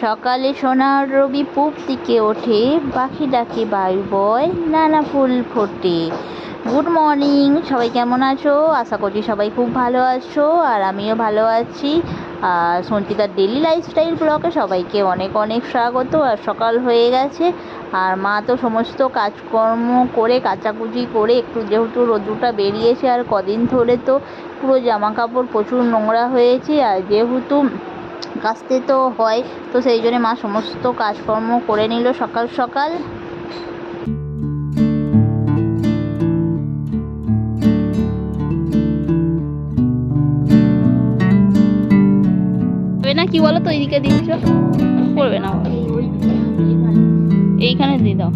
সকালে সোনার রবি পূব দিকে ওঠে, পাখি ডাকে বায়ু বয়, নানা ফুল ফোটে। গুড মর্নিং, সবাই কেমন আছো? আশা করছি সবাই খুব ভালো আছো, আর আমিও ভালো আছি। আর সঞ্চিতার ডেলি লাইফস্টাইল ব্লগে সবাইকে অনেক অনেক স্বাগত। আর সকাল হয়ে গেছে, আর মা তো সমস্ত কাজকর্ম করে কাচাকুচি করে, একটু যেহেতু রোদ্রুটা বেরিয়েছে আর কদিন ধরে তো পুরো জামা কাপড় প্রচুর নোংরা হয়েছে, আর যেহেতু কাচতে তো হয়, তো সেই জন্য মা সমস্ত কাজকর্ম করে নিল সকাল সকাল। না কি বলো তো, এইদিকে দিচ্ছ, করবে না, এইখানে দিয়ে দাও।